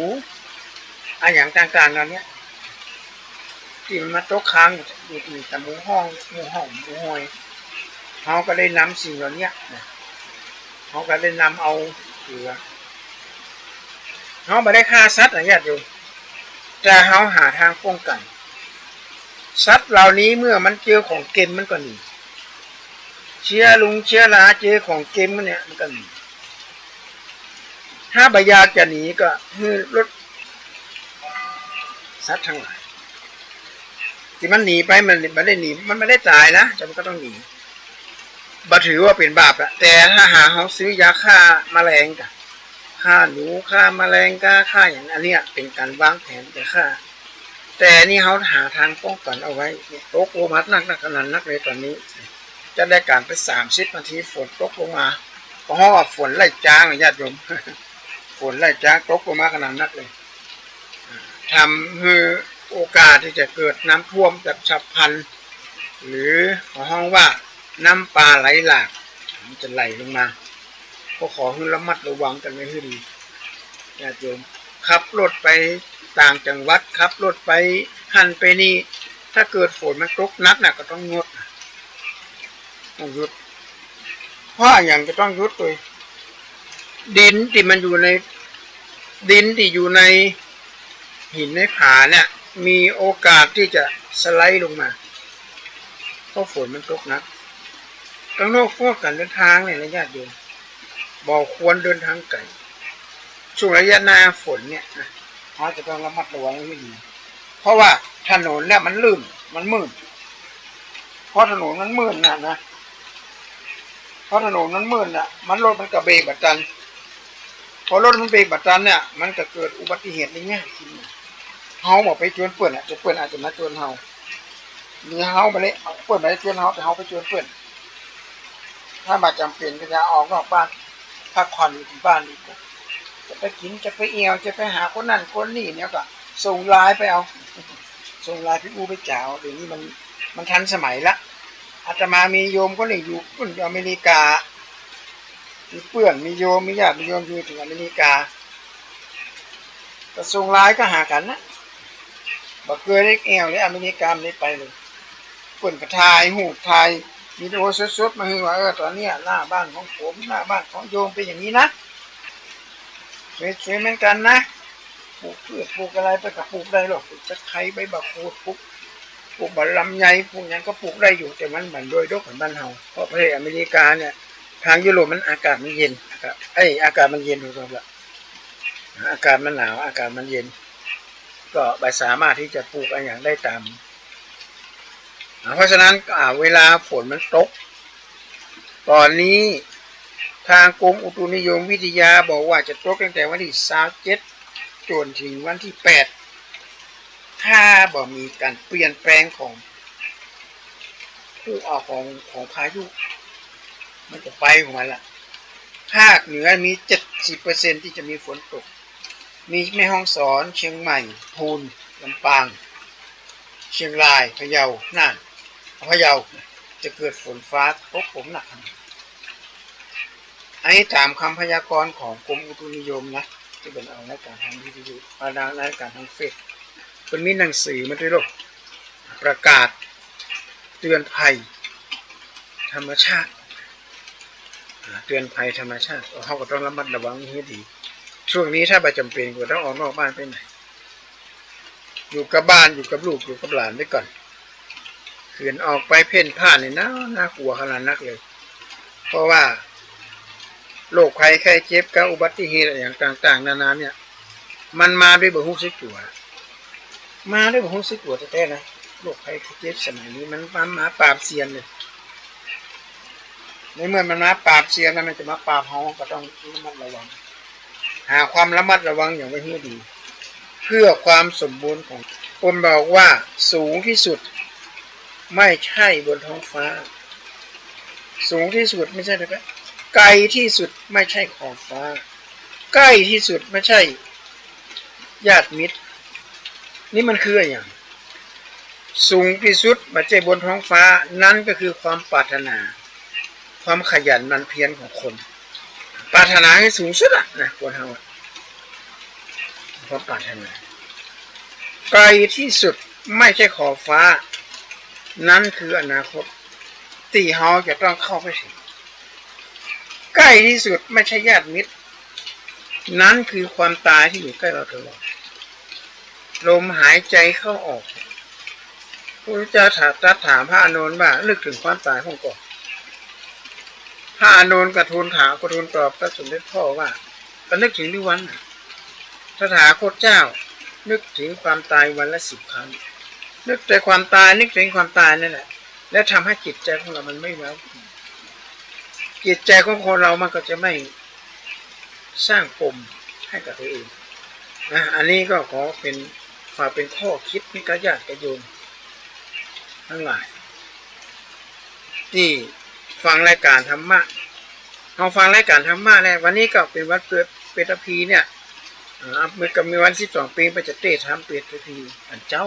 อย่างต่างๆเหล่านี้ที่มันมาตกค้างอยู่ที่แต่หมูห้องหมูหอยเขาก็ได้นำสิ่งเหล่านี้เขาก็ได้นำเอาเกลือเขาไม่ได้ฆ่าสัตว์นะญาติโยมแต่เขาหาทางป้องกันสัตว์เหล่านี้เมื่อมันเจอของเค็มมันก็หนีเชื้อราเจอของเค็มมันเนี่ยมันก็หนีถ้าใบยาจะหนีก็คือลดสัตว์ทั้งหลายที่มันหนีไปมันไม่ได้หนีมันไม่ได้ตายนะแต่มันก็ต้องหนีบ่ถือว่าเป็นบาปละแต่ถ้าหาเขาซื้อยาฆ่าแมลงกับฆ่าหนูฆ่าแมลงฆ่าอย่างอันเนี้ยเป็นการวางแผนจะฆ่าแต่นี่เขาหาทางป้องกันเอาไว้ตกลงมานักขนาดนักเลยตอนนี้จะได้การไป30 นาทีฝนตกลงมาเพราะว่าฝนไล่จ้างญาติโยมฝนไล่จ้างตกลงมาขนาดนักเลยทำให้โอกาสที่จะเกิดน้ำท่วมแบบฉับพลันหรือห้องว่าน้ำป่าไหลหลากมันจะไหลลงมาก็ขอให้ระมัดระวังกันไว้ให้ดีญาติโยมขับรถไปต่างจังหวัดขับรถไปหันไปนี่ถ้าเกิดฝนมันตกนักน่ะก็ต้องหยุดเพราะอย่างจะต้องหยุดเลยดินที่อยู่ในหินในผาเนี่ยมีโอกาสที่จะสไลด์ลงมาเพราะฝนมันตกนักต้องโน้พวกกันเดินทางเนี่ยนะญาติโยมบอกควรเดินทางไกลช่วงระยะหน้าฝนเนี่ยเราจะต้องระมัดระวังให้ดีเพราะว่าถนนเนี่ยมันลื่นมันมืดเพราะถนนมันมืดนะเพราะถนนมันมืดน่ะมันรถมันกระเบรกบัดจันพอรถมันเบรกบัดจันเนี่ยมันก็เกิดอุบัติเหตุในแง่ขึ้นเฮาบอกไปชวนเพื่อนจะเพื่อนอาจจะมาชวนเฮามีเฮาไปเลยเพื่อนไปชวนเฮาแต่เฮาไปชวนเพื่อนถ้ามาจำเป็นก็จะออกนอกบ้านพักผ่อนอยู่ที่บ้านดีกว่าจะไปกินจะไปเอี่ยวจะไปหาคนนั่นคนนี่เนี่ยก็ส่งไลน์ไปเอาส่งไลน์พี่อูไปจ่าวเดี๋ยวนี้มันทันสมัยละอาตมามีโยมคนหนึ่งอยู่อเมริกามีเพื่อนมีโยมมีญาติมีโยมอยู่ถึงอเมริกาก็ส่งไลน์ก็หากันนะบอกเคยได้เอี่ยวในอเมริกาไม่ได้ไปเลยเพื่อนก็ถ่ายหูถ่ายมีโดสดๆมาให้ว่าตอนนี้หน้าบ้านของผมหน้าบ้านของโยมเป็นอย่างนี้นะสวยๆเหมือนกันนะปลูกพืชปลูกอะไรไปกับปลูกได้หรอกปลูกตะไคร้ใบบักคูดปลูกบะลำไยปลูกอย่างก็ปลูกได้อยู่แต่มันเหมือนโดยดกเหมือนบ้านเฮาเพราะประเทศอเมริกาเนี่ยทางยุโรปมันอากาศมันเย็นอากาศมันเย็นถูกต้องละอากาศมันหนาวอากาศมันเย็นก็ไม่สามารถที่จะปลูกอะไรอย่างได้ตามเพราะฉะนั้นเวลาฝนมันตกตอนนี้ทางกรมอุตุนิยมวิทยาบอกว่าจะตกตั้งแต่วันที่27จนถึงวันที่8 ถ้าบ่มีการเปลี่ยนแปลงของผู้เอาของพายุมันจะไปของมันละภาคเหนือมี 70% ที่จะมีฝนตกมีแม่ฮ่องสอนเชียงใหม่พูนลำปางเชียงรายพะเยาน่านพะเยาจะเกิดฝนฟ้าตกหนักอันนี้ตามคำพยากรณ์ของกรมอุตุนิยมนะที่เป็นเอารายการทางวิทยุรายการทางเฟซเป็นมีหนังสือมาด้วยหรอกประกาศเตือนภัยธรรมชาติเตือนภัยธรรมชาติเขาก็ต้องระมัดระวังให้ดีช่วงนี้ถ้าไม่จำเป็นก็ต้องออกนอกบ้านไปไหนอยู่กับบ้านอยู่กับลูกอยู่กับหลานไว้ก่อนขืนออกไปเพ่นพ่านเนี่ยน่ากลัวขนาดนักเลยเพราะว่าโรคภัยไข้เจ็บกับอุบัติเหตุอย่างต่างๆนานาเนี่ยมันมาด้วยบ่ฮู้สึกตัวแท้ๆนะโรคภัยไข้เจ็บสมัยนี้มันมาปราบเซียนเลยในเมื่อมันมาปราบเซียนแล้วมันจะมาปราบเฮาก็ต้องระมัดระวังหาความระมัดระวังอย่างไว้ให้ดีเพื่อความสมบูรณ์ของคนบอกว่าสูงที่สุดไม่ใช่บนท้องฟ้าสูงที่สุดไม่ใช่เลยครับไกลที่สุดไม่ใช่ขอบฟ้าใกล้ที่สุดไม่ใช่ญาติมิตรนี่มันคืออย่างสูงที่สุดไม่ใช่บนท้องฟ้านั่นก็คือความปรารถนาความขยันหมั่นเพียรของคนปรารถนาให้สูงสุดนะคนเราความปรารถนาไกลที่สุดไม่ใช่ขอบฟ้านั่นคืออนาคตที่เราจะต้องเข้าไปถึงใกล้ที่สุดไม่ใช่ญาติมิตรนั้นคือความตายที่อยู่ใกล้เราตลอดลมหายใจเข้าออกพระเจ้าถามพระอานนท์ว่านึกถึงความตายของก่อนพระอานนท์กระทูลตอบพระสมเด็จพ่อว่าก็นึกถึงด้วยวันตถาคตเจ้านึกถึงความตายวันละ10 ครั้งนึกแต่ความตายนึกถึงความตายนั่นแหละแล้วทำให้จิตใจของเรามันไม่เว้าจิตใจของคนเรามันก็จะไม่สร้างปมให้กับตัวเองนะอันนี้ก็ขอเป็นฝากเป็นข้อคิดให้กับญาติโยมทั้งหลายที่ฟังรายการธรรมะเราฟังรายการธรรมะเนี่ยวันนี้ก็เป็นวันเกิดเปตพีเนี่ยมันก็มีวัน12 ปีไปจะเตะทำเปตพีอันเจ้า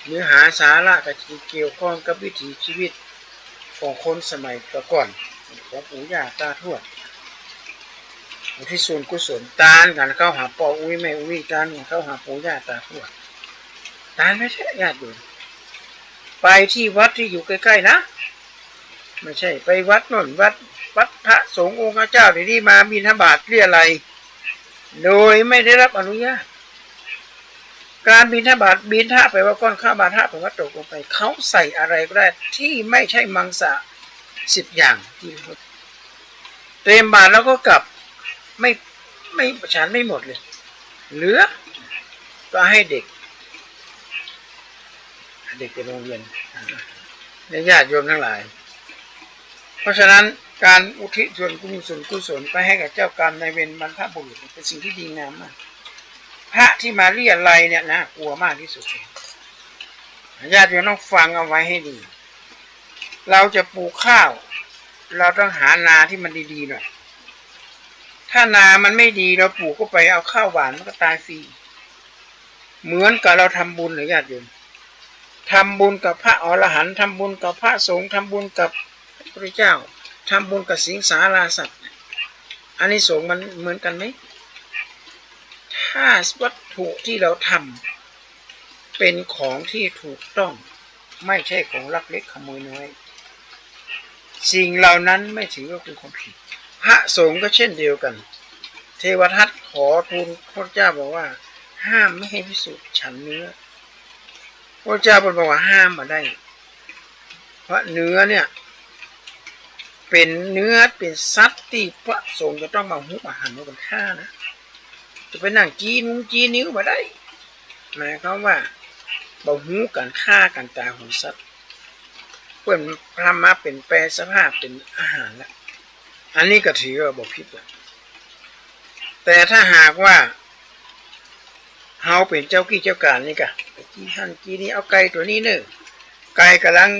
เนื้อหาสาระก็เกี่ยวข้องกับวิถีชีวิตของคนสมัยก่อนของปู่ย่าตาทวดที่ส่วนกุศลตานกันเข้าหาพ่ออุ้ยแม่อุ้ยตานเข้าหาปู่ย่าตาทวดตานไม่ใช่ญาติโยมไปที่วัดที่อยู่ใกล้ๆนะไม่ใช่ไปวัดโน่นวัดพระสงฆ์องค์เจ้าที่มาบิณฑบาตเรียอะไรโดยไม่ได้รับอนุญาตการบิณฑบาตบิณฑะไปว่าก้อนข้าวบาทะไปว่าตกลงไปเขาใส่อะไรก็ได้ที่ไม่ใช่มังสะ10 อย่างที่เต็มบาทแล้วก็กลับไม่ฉันไม่หมดเลยเหลือก็ให้เด็กไปโรงเรียนญาติโยมทั้งหลายเพราะฉะนั้นการอุทิศส่วนกุศลไปให้กับเจ้ากรรมนายเวรบรรพบุรุษเป็นสิ่งที่ดีงามมากพระที่มาเรียอะไรเนี่ยนะกลัวมากที่สุดญาติโยมต้องฟังเอาไว้ให้ดีเราจะปลูกข้าวเราต้องหานาที่มันดีๆหน่อยถ้านามันไม่ดีเราปลูกก็ไปเอาข้าวหวานมันก็ตายฟรีเหมือนกับเราทำบุญหรือญาติโยมทำบุญกับพระอรหันต์ทำบุญกับพระสงฆ์ทำบุญกับพระพุทธเจ้าทำบุญกับสิงสาราสัตว์อานิสงส์มันเหมือนกันไหมถ้าวัตถุที่เราทำเป็นของที่ถูกต้องไม่ใช่ของลักเล็กขโมยน้อยสิ่งเหล่านั้นไม่ถือว่าเป็นความผิดพระสงฆ์ก็เช่นเดียวกันเทวทัตขอทูลพระเจ้าบอกว่าห้ามไม่ให้ภิกษุฉันเนื้อพระเจ้าบอกว่าห้ามมาได้เพราะเนื้อเนี่ยเป็นเนื้อเป็นสัตว์ที่พระสงฆ์จะต้องมาหุบอาหารมาเป็นฆ่านะจะไปนั่งจีนิ้วมาได้หมายความว่าบ่หูกันฆ่ากันตายของสัตว์เพื่อนพระมาเป็นแปรสภาพเป็นอาหารแล้วอันนี้ก็ถือว่าบ่ผิดแล้วแต่ถ้าหากว่า เฮาเป็นเจ้ากี้เจ้าการนี่กะกี้หันกี้นี้เอาไก่ตัวนี้เนอะไก่กำลัง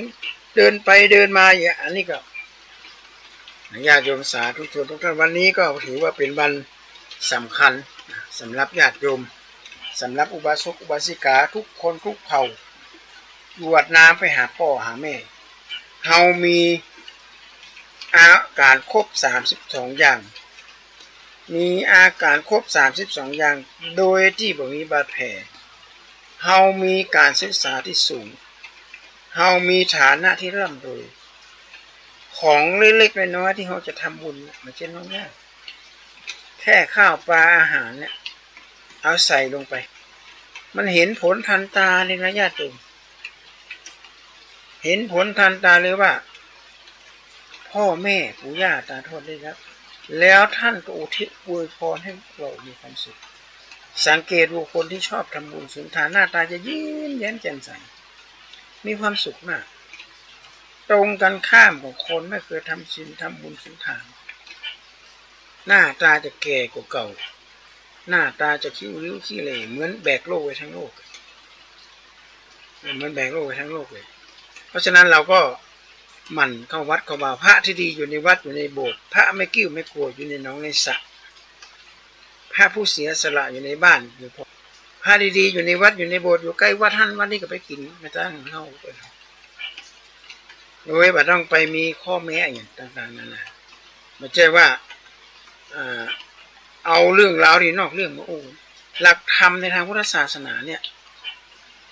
เดินไปเดินมาอย่างอันนี้ก็ญาติโยมสาธุชนทุกท่านวันนี้ก็ถือว่าเป็นวันสำคัญสำหรับญาติโยมสำหรับอุบาสกอุบาสิกาทุกคนทุกเผ่ากรวดน้ำไปหาพ่อหาแม่เฮามีอาการครบ32อย่างมีอาการครบ32อย่างโดยที่บ่มีบาดแผลเฮามีการศึกษาที่สูงเฮามีฐานะที่ร่ำรวยของเล็กๆน้อยๆที่เฮาจะทำบุญมันเช่นน้อยๆแค่ข้าวปลาอาหารเนี่ยเอาใส่ลงไปมันเห็นผลทันตาเลยนะญาติโยมเห็นผลทันตาเลยว่าพ่อแม่ปู่ย่าตาทวดได้รับแล้วท่านก็อุทิศอวยพรให้เรามีความสุขสังเกตดูคนที่ชอบทำบุญสุนทานหน้าตาจะยิ้มแย้มแจ่มใสมีความสุขมากตรงกันข้ามของคนไม่เคยทำศีลทำบุญสุนทานหน้าตาจะแก่กว่าเก่าหน้าตาจะคิ้วริ้วขี้เหร่เหมือนแบกโลกไว้ทั้งโลกเหมือนแบกโลกไว้ทั้งโลกเลยเพราะฉะนั้นเราก็หมั่นเข้าวัดเข้าว่าพระที่ดีอยู่ในวัดอยู่ในโบสถ์พระไม่กิ้วไม่กลัวอยู่ในหนองในสระพระผู้เสียสละอยู่ในบ้านอยู่พอพระดีๆอยู่ในวัดอยู่ในโบสถ์อยู่ใกล้วัดท่านวัดนี้ก็ไปกินไม่ตั้งเข้าไปโดยบ่ต้องไปมีข้อแม้อย่างต่างๆนั่นแหละไม่ใช่ว่าเอาเรื่องราวที่นอกเรื่องมาโอ้หลักธรรมในทางพุทธศาสนาเนี่ย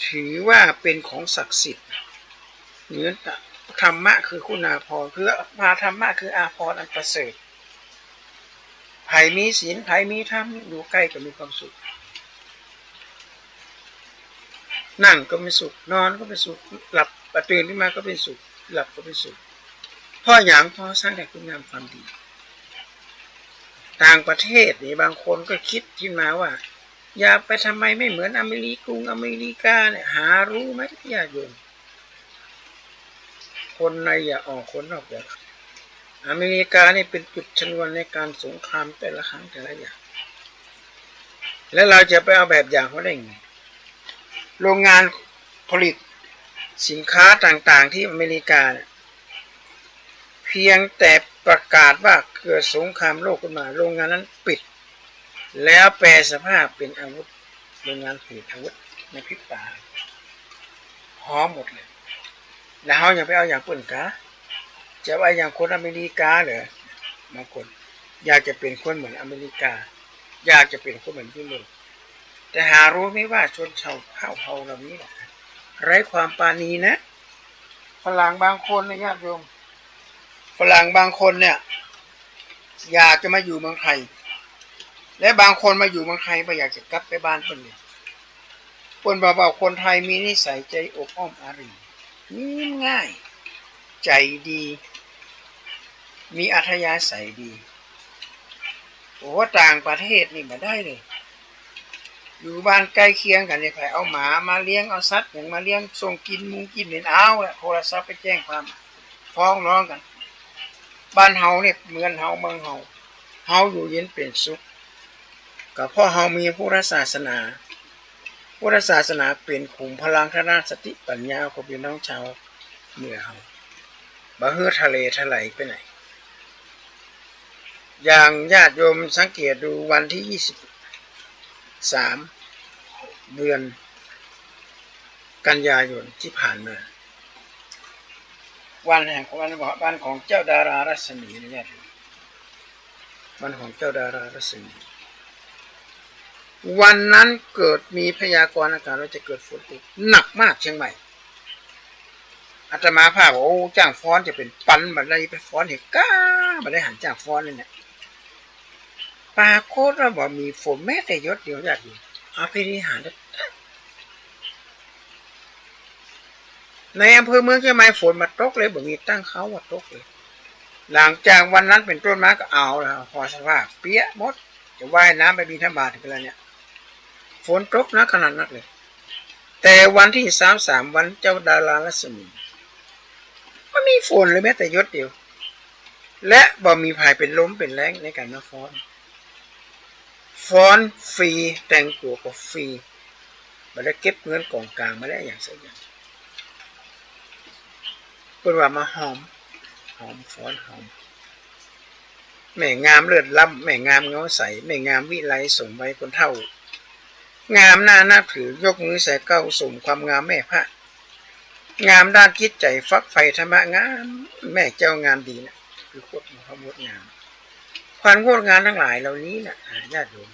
ถือว่าเป็นของศักดิ์สิทธิ์เหมือนธรรมะคือคุณาภรณ์คือมาธรรมะคืออาภรณ์อันประเสริฐไผ่มีศีลไผ่มีธรรมอยู่ใกล้ก็มีความสุขนั่งก็เป็นสุขนอนก็เป็นสุขหลับตื่นขึ้นมาก็เป็นสุขหลับก็เป็นสุขพ่ออย่างพ่อสร้างแต่คุณงามความดีต่างประเทศนี่บางคนก็คิดขึ้นมาว่าอย่าไปทำไมไม่เหมือนอเมริกาเนี่ยหารู้ไหมญาติโยมคนในอย่าออกคนนอกอย่าอเมริกานี่เป็นจุดชนวนในการสงครามแต่ละครั้งแต่ละอย่างแล้วเราจะไปเอาแบบอย่างเขาได้ไงโรงงานผลิตสินค้าต่างๆที่อเมริกาเนี่ยเพียงแต่ประกาศว่าเกิดสงครามโลกขึ้นมาโรงงานนั้นปิดแล้วแปลสภาพเป็นอาวุธโรงงานผลิตอาวุธในพริบตาพร้อมหมดเลยแล้วเขาอย่าไปเอาอย่างเปิ่นกะจะเอาอย่างคนอเมริกาเหรอบางคนอยากจะเป็นคนเหมือนอเมริกาอยากจะเป็นคนเหมือนยุโรปแต่หารู้ไหมว่าชนชาวเผ่าเหล่านี้ไร้ความปราณีนะฝรั่งบางคนนะญาติโยมฝรั่งบางคนเนี่ยอยากจะมาอยู่เมืองไทยและบางคนมาอยู่เมืองไทยไม่อยากจะกลับไปบ้านเพิ่นเลยคนบ่าวคนไทยมีนิสัยใจอบอ้อมอารียิ้มง่ายใจดีมีอัธยาศัยดีโอ้ต่างประเทศนี่มาได้เลยอยู่บ้านใกล้เคียงกันเนี่ยใครเอาหมามาเลี้ยงเอาสัตว์อย่างมาเลี้ยงส่งกินมุงกินเหม็นเอาโทรศัพท์ไปแจ้งความฟ้องร้องกันบ้านเฮาเนี่ยเหมือนเฮาเมืองเฮาอยู่เย็นเป็นสุขก็เพราะเฮามีพุทธศาสนาพุทธศาสนาเป็นขุมพลังทางด้านสติปัญญาของพี่น้องชาวเหนือเฮาบ่ฮื้อทะเลทลายไปไหนอย่างญาติโยมสังเกตดูวันที่23เดือนกันยายนที่ผ่านมาวันแห่งวันของเจ้าดารารัศมีนะญาติวันของเจ้าดารารัศมีวันนั้นเกิดมีพยากรณ์อากาศว่าจะเกิดฝนตกหนักมากเชียงใหม่อาตมาภาพโอ้จ้างฟ้อนจะเป็นปันบัดใดไปฟ้อนเห็นก้าบัดได้หันจ้างฟ้อนเลยเนี่ยปรากฏว่าบ่มีฝนแม้แต่หยดเดียวญาติโยมอภินิหารในอำเภอเมืองเชียงใหม่ฝนมาตกเลยบ่มีตั้งเขาว่าตกเลยหลังจากวันนั้นเป็นต้นมาก็เอาแล้วพอสภาพเปี้ยหมดจะว่ายน้ำไปบิณฑบาตถึงอะไรเนี่ยฝนตกนะขนาดนั้นเลยแต่วันที่33วันเจ้าดารารัศมีไม่มีฝนเลยแม้แต่หยดเดียวและบ่มีภัยเป็นลมเป็นแรงในการมาฟ้อนฟรีแต่งตัวก็ฟรี มาได้เก็บเงินกองกลางมาได้อย่างสักอย่างเพิ่นว่ามาหอมฟ้อนหอมแม่งามเลือดล้ำแม่งามเงาใสแม่งามวิไลสมไว้คนเท่างามหน้านับถือยกมือใส่เก้าสมความงามแม่พระงามด้านคิดใจฟักไฟธรรมะงามแม่เจ้างามดีนะคือโคตรพระงดงามความงดงามทั้งหลายเหล่านี้นะญาติโยม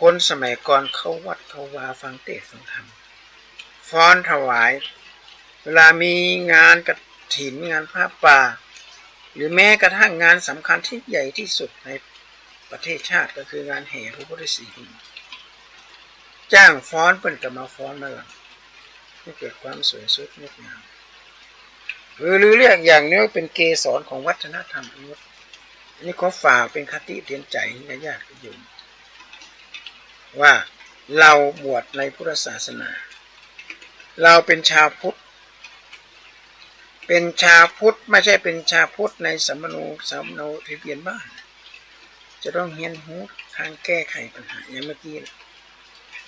คนสมัยก่อนเขาวัดเขาวาฟังเทศน์ฟังธรรมฟ้อนถวายเวลามีงานกฐินงานผ้าป่าหรือแม้กระทั่งงานสำคัญที่ใหญ่ที่สุดในประเทศชาติก็คืองานแห่พระพุทธศรีหิงจ้างฟ้อนเปิ้นก็มาฟ้อนมาหลังให้เกิดความสวยสดงดงามหรือเรียกอย่างนี้เป็นเกสรของวัฒนธรรมอันนี้ขอฝากเป็นคติเตือนใจให้ญาติโยมว่าเราบวชในพุทธศาสนาเราเป็นชาวพุทธไม่ใช่เป็นชาวพุทธในสัมมโนทะเบียนบ้านจะต้องเรียนรู้ทางแก้ไขปัญหาอย่างเมื่อกี้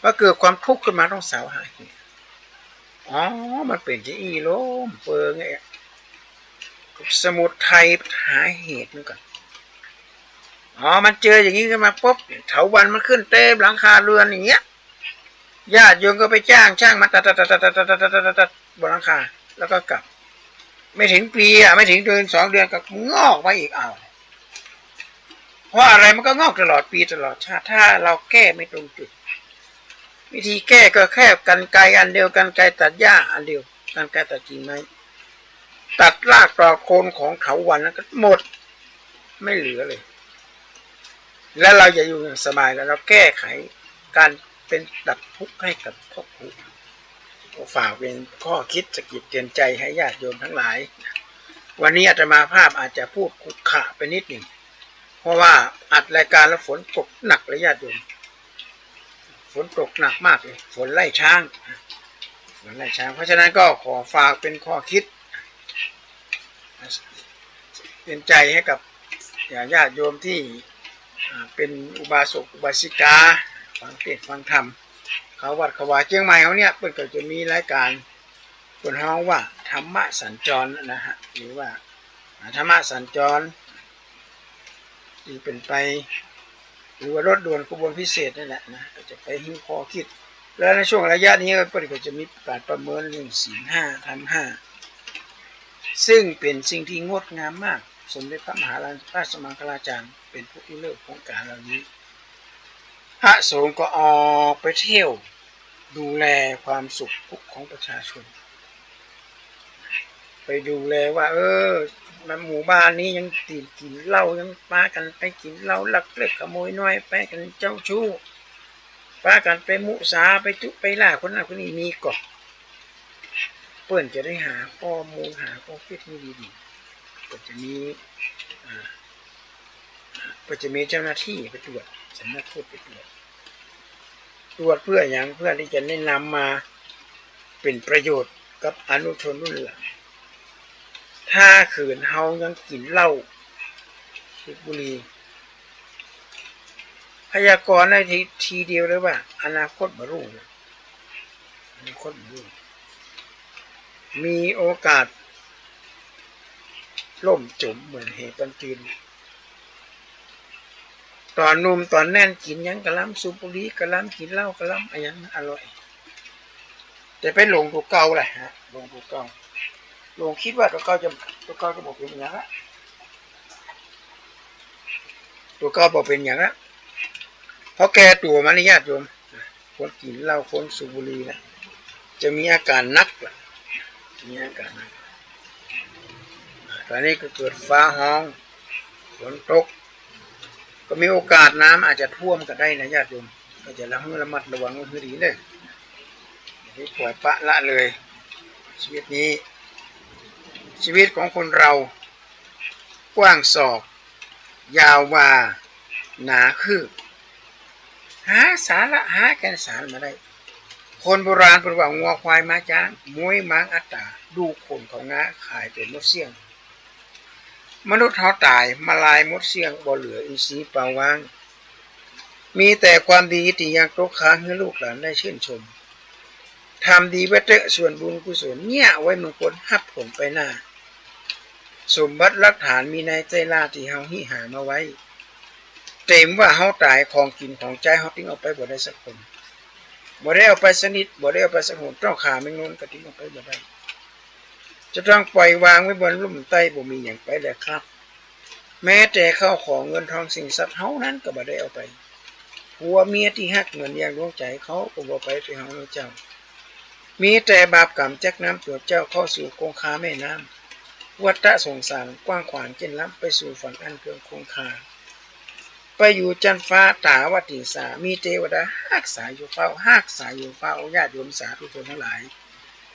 ว่าเกิดความทุกข์ขึ้นมาต้องสาวหาเหตุมันเป็นที่อีโลมเปิงไงสมุทัยหาเหตุมันก่อนมันเจออย่างนี้ขึ้นมาปุ๊บเถาวัลย์มันขึ้นเต็มหลังคาเรือนอย่างเงี้ยญาติโยมก็ไปจ้างช่างมาตัดบนหลังคาแล้วก็กลับไม่ถึงปีไม่ถึงเดือน2 เดือนก็งอกมาอีกเพราะอะไรมันก็งอกตลอดปีตลอดชาติถ้าเราแก้ไม่ตรงจุดวิธีแก้ก็แค่กรรไกรอันเดียวกันไกรตัดหญ้าอันเดียวกรรไกรตัดกิ่งไม้ตัดรากตอโคนของเถาวัลย์นั้นก็หมดไม่เหลือเลยแล้วเราจะอยู่อย่างสบายแล้วเราแก้ไขการเป็นดับทุกข์ให้กับครอบครัวฝากเป็นข้อคิดสะกิดเตือนใจให้ญาติโยมทั้งหลายวันนี้อาตมาภาพอาจจะพูดขุขะไปนิดหนึ่งเพราะว่าอัดรายการแล้วฝนตกหนักเลยญาติโยมฝนตกหนักมากเลยฝนไล่ช้างเพราะฉะนั้นก็ขอฝากเป็นข้อคิดเตือนใจให้กับญาติโยมที่เป็นอุบาสกอุบาสิกาฟังเทศน์ฟังธรรมเขาวัดเขาวาเชียงใหม่เขาเนี่ยเปิดก็จะมีรายการคนฮ้องว่าธรรมะสัญจรนะฮะหรือว่าธรรมะสัญจรที่เป็นไปหรือว่ารถด่วนขบวนพิเศษนั่นแหละนะก็จะไปหิ้วข้อคิดแล้วในช่วงระยะนี้ก็จะมีการประเมินเรื่องศีล 5 ธรรม 5ซึ่งเป็นสิ่งที่งดงามมากสมเด็จพระมหาราชมังคลาจารย์เป็นผู้ที่เลิกโครงการเหล่านี้พระสงฆ์ก็ออกไปเที่ยวดูแลความสุขทุกข์ของประชาชนไปดูแลว่ามันหมู่บ้านนี้ยังกินเหล้ายังปากันไปกินเหล้าลักเล็กขโมยน้อยไปกันเจ้าชู้ปากันไปมุสาไปจุไปล่าคนนั้นคนนี้มีก่อนเพื่อนจะได้หาข้อมูลหาข้อคิดที่ดีๆก็จะมีเจ้าหน้าที่ไปตรวจสำนักพุทธไปตรวจเพื่ออย่างเพื่อที่จะแนะนำมาเป็นประโยชน์กับอนุชนรุ่นหลังถ้าขืนเฮายังกินเหล้าสูบบุหรี่พยากรณ์ได้ทีเดียวเลยว่าอนาคตบ่รู้มีโอกาสล่มจมเหมือนเหตุปันตีนตอนนุ่มตอนแน่นกินยังกะล้ำสูบบุหรี่กะล้ำกินเหล้ากะล้ำอะไรยังอร่อยแต่ไปหลงตัวเก่าแหละฮะหลงตัวเก่าลงคิดว่าตัวเก่าก็บอกเป็นอย่างละตัวเก่าบอกเป็นอย่างละเพราะแกตัวมันญาติโยมคนกินเหล้าคนสูบบุหรี่นะจะมีอาการนักมีอาการนักตอนนี้ก็เกิดฟ้าห้องฝนตกก็มีโอกาสน้ำอาจจะท่วมก็ได้นะญาติโยมก็จะระมัดระวังให้ดีเลยไม่ปล่อยปะละเลยชีวิตนี้ชีวิตของคนเรากว้างศอกยาววาหนาคืบหาสาระหาแก่นสารมาได้คนโบราณเป็นว่างัวควายมาจ้างมวยม้างอัตตาดูคนของงาขายเป็นมดเสี่ยงมนุษย์เขาตายมาลายมดเสี่ยงบ่เหลืออินทรีย์เปล่าวางมีแต่ความดีที่ยังตกค้างให้ลูกหลานได้ชื่นชม ทำดีไว้เถอะส่วนบุญกุศลเนี่ยไว้มงคลรับผลไปหน้าสมบัติหลักฐานมีในใจลาที่เฮาหิหามาไว้เต็มว่าเฮาตายของกินของใจเฮาทิ้งเอาไปบ่ได้สักคนบ่ได้เอาไปสนิทบ่ได้เอาไปสักคนต้องขาแมงนนก็ทิ้งเอาไปบ่ได้จะต้องปล่อยวางไว้บนลุ่มใต้บ่มีหยังไปแล้วครับ แม้แต่ข้าวของเงินทองสิ่งทรัพย์เฮานั้นก็บ่ได้เอาไปผัวเมียที่ฮักเหมือนอย่างดวงใจเขาก็บ่ไปเฮาเจ้ามีแต่บาปกรรมจักน้ำตัวเจ้าเข้าสู่คงคาแม่น้ำวัฏสงสารกว้างขวางเจนล้ำไปสู่ฝั่งอันเกินคงคาไปอยู่จันฟ้าตาวติสามีเทวดาฮักษาอยู่เฝ้าฮักษาอยู่เฝ้าญาติโยมสาธุชนทั้งหลาย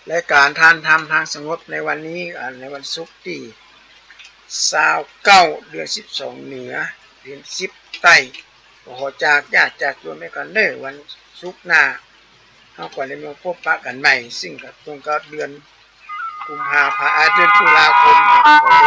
และการทานธรรมทางสงบในวันนี้ในวันศุกร์ที่29เดือน12เหนือเดือน10ใต้ขอจากญาติจากโยมให้กันเด้อวันศุกร์หน้าเฮาก็ได้มาพบปะกันใหม่ซึ่งก็ตรงกับเดือนกุมภาพันธ์เดือนตุลาคมขอ